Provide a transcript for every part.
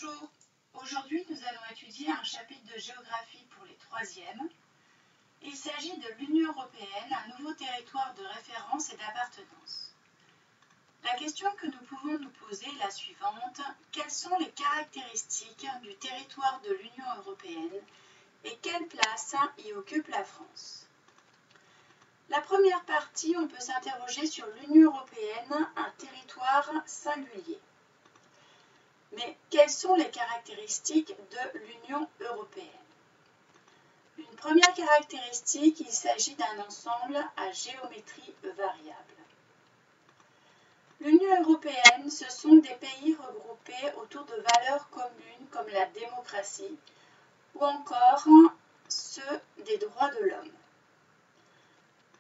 Bonjour, aujourd'hui nous allons étudier un chapitre de géographie pour les troisièmes. Il s'agit de l'Union européenne, un nouveau territoire de référence et d'appartenance. La question que nous pouvons nous poser est la suivante. Quelles sont les caractéristiques du territoire de l'Union européenne et quelle place y occupe la France? La première partie, on peut s'interroger sur l'Union européenne, un territoire singulier. Mais quelles sont les caractéristiques de l'Union européenne? Une première caractéristique, il s'agit d'un ensemble à géométrie variable. L'Union européenne, ce sont des pays regroupés autour de valeurs communes comme la démocratie ou encore ceux des droits de l'homme.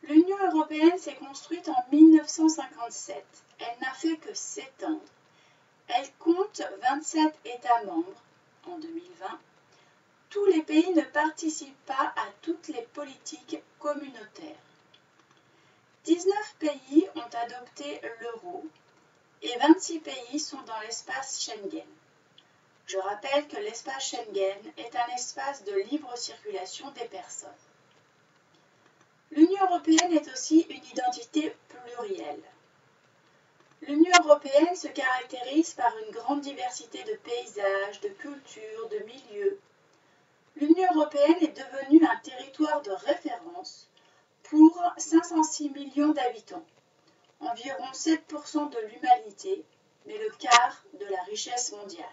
L'Union européenne s'est construite en 1957. Elle n'a fait que s'étendre. Elle compte 27 États membres en 2020. Tous les pays ne participent pas à toutes les politiques communautaires. 19 pays ont adopté l'euro et 26 pays sont dans l'espace Schengen. Je rappelle que l'espace Schengen est un espace de libre circulation des personnes. L'Union européenne est aussi une identité plurielle. L'Union européenne se caractérise par une grande diversité de paysages, de cultures, de milieux. L'Union européenne est devenue un territoire de référence pour 506 millions d'habitants, environ 7% de l'humanité, mais le quart de la richesse mondiale.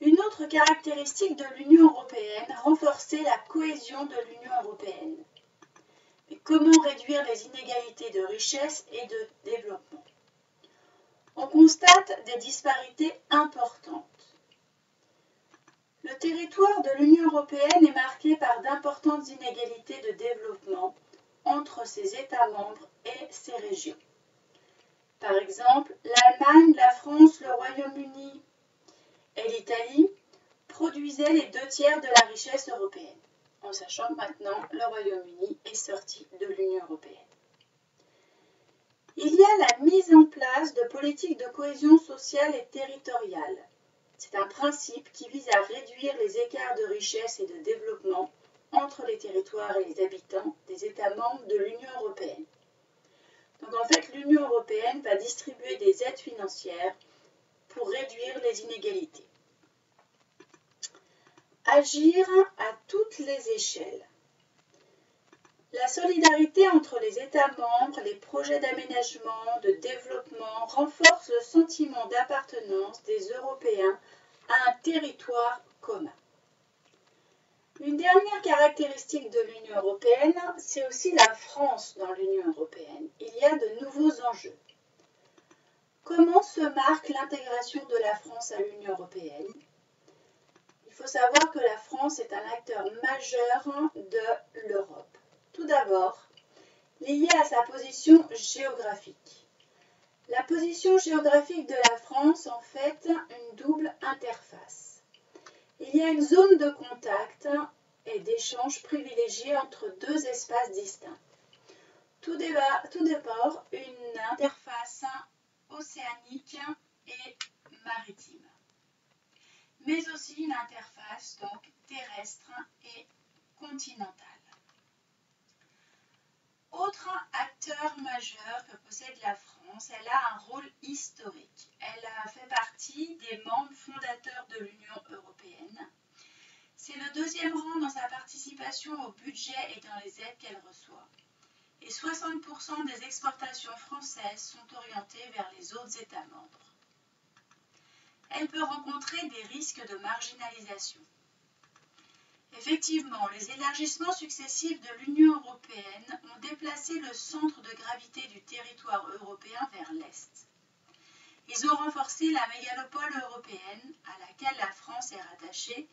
Une autre caractéristique de l'Union européenne, renforcer la cohésion de l'Union européenne. Mais comment réduire les inégalités de richesse et de développement? On constate des disparités importantes. Le territoire de l'Union européenne est marqué par d'importantes inégalités de développement entre ses États membres et ses régions. Par exemple, l'Allemagne, la France, le Royaume-Uni et l'Italie produisaient les 2/3 de la richesse européenne, en sachant que maintenant le Royaume-Uni est sorti de l'Union européenne. Il y a la mise en place de politiques de cohésion sociale et territoriale. C'est un principe qui vise à réduire les écarts de richesse et de développement entre les territoires et les habitants des États membres de l'Union européenne. Donc en fait, l'Union européenne va distribuer des aides financières pour réduire les inégalités. Agir à toutes les échelles. La solidarité entre les États membres, les projets d'aménagement, de développement renforcent le sentiment d'appartenance des Européens à un territoire commun. Une dernière caractéristique de l'Union européenne, c'est aussi la France dans l'Union européenne. Il y a de nouveaux enjeux. Comment se marque l'intégration de la France à l'Union européenne? Il faut savoir que la France est un acteur majeur de l'Europe. Tout d'abord, lié à sa position géographique. La position géographique de la France en fait une double interface. Il y a une zone de contact et d'échange privilégiée entre deux espaces distincts. Tout d'abord, une interface océanique et maritime, mais aussi une interface donc terrestre et continentale. Autre acteur majeur que possède la France, elle a un rôle historique. Elle a fait partie des membres fondateurs de l'Union européenne. C'est le deuxième rang dans sa participation au budget et dans les aides qu'elle reçoit. Et 60% des exportations françaises sont orientées vers les autres États membres. Elle peut rencontrer des risques de marginalisation. Effectivement, les élargissements successifs de l'Union européenne ont déplacé le centre de gravité du territoire européen vers l'Est. Ils ont renforcé la mégalopole européenne à laquelle la France est rattachée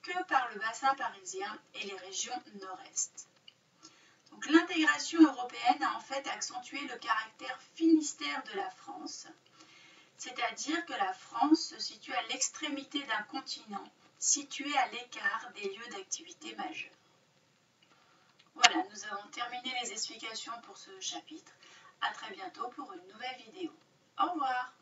que par le bassin parisien et les régions nord-est. Donc l'intégration européenne a en fait accentué le caractère finistère de la France, c'est-à-dire que la France se situe à l'extrémité d'un continent situé à l'écart des lieux d'activité majeurs. Voilà, nous avons terminé les explications pour ce chapitre. À très bientôt pour une nouvelle vidéo. Au revoir.